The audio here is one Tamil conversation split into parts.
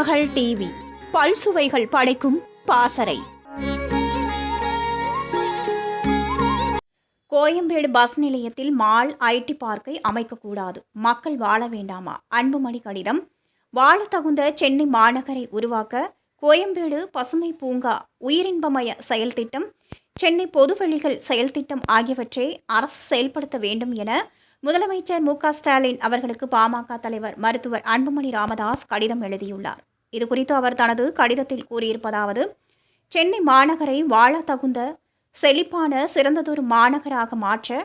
திருமகள் டிவி பல்சுவைகள் படைக்கும் பாசறை. கோயம்பேடு பஸ் நிலையத்தில் மால் ஐடி பார்க்கை அமைக்கக்கூடாது, மக்கள் வாழ வேண்டாமா? அன்புமணி கடிதம். வாழ தகுந்த சென்னை மாநகரை உருவாக்க கோயம்பேடு பசுமை பூங்கா, உயிரின்பமய செயல் திட்டம், சென்னை பொதுவெளிகள் செயல் திட்டம் ஆகியவற்றை அரசு செயல்படுத்த வேண்டும் என முதலமைச்சர் மு.க.ஸ்டாலின் அவர்களுக்கு பாமக தலைவர் மருத்துவர் அன்புமணி ராமதாஸ் கடிதம் எழுதியுள்ளார். இதுகுறித்து அவர் தனது கடிதத்தில் கூறியிருப்பதாவது: சென்னை மாநகரை வாழ தகுந்த செழிப்பான சிறந்ததொரு மாநகராக மாற்ற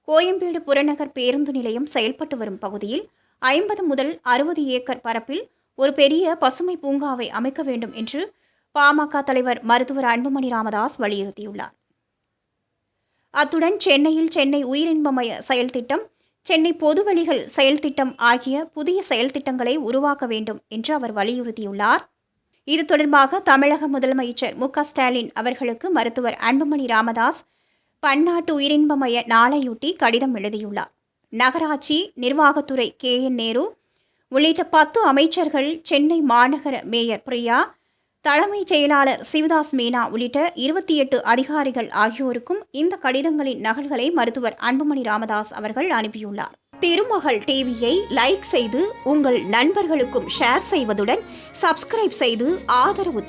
கோயம்பேடு புறநகர் பேருந்து நிலையம் செயல்பட்டு வரும் பகுதியில் 50 முதல் 60 ஏக்கர் பரப்பில் ஒரு பெரிய பசுமை பூங்காவை அமைக்க வேண்டும் என்று பாமக தலைவர் மருத்துவர் அன்புமணி ராமதாஸ் வலியுறுத்தியுள்ளார். அத்துடன் சென்னையில் சென்னை உயிரின்பமய செயல் திட்டம், சென்னை பொதுவெளிகள் செயல் திட்டம் ஆகிய புதிய செயல் திட்டங்களை உருவாக்க வேண்டும் என்று அவர் வலியுறுத்தியுள்ளார். இது தொடர்பாக தமிழக முதலமைச்சர் மு.க.ஸ்டாலின் அவர்களுக்கு மருத்துவர் அன்புமணி ராமதாஸ் பன்னாட்டு உயிரின்பமய நாளையொட்டி கடிதம் எழுதியுள்ளார். நகராட்சி நிர்வாகத்துறை KN நேரு உள்ளிட்ட 10 அமைச்சர்கள், சென்னை மாநகர மேயர் பிரியா, தலைமைச் செயலாளர் சிவதாஸ் மீனா உள்ளிட்ட 28 அதிகாரிகள் ஆகியோருக்கும் இந்த கடிதங்களின் நகல்களை மருத்துவர் அன்புமணி ராமதாஸ் அவர்கள் அனுப்பியுள்ளார். திருமகள் டிவியை லைக் செய்து உங்கள் நண்பர்களுக்கும் ஷேர் செய்வதுடன் சப்ஸ்கிரைப் செய்து ஆதரவு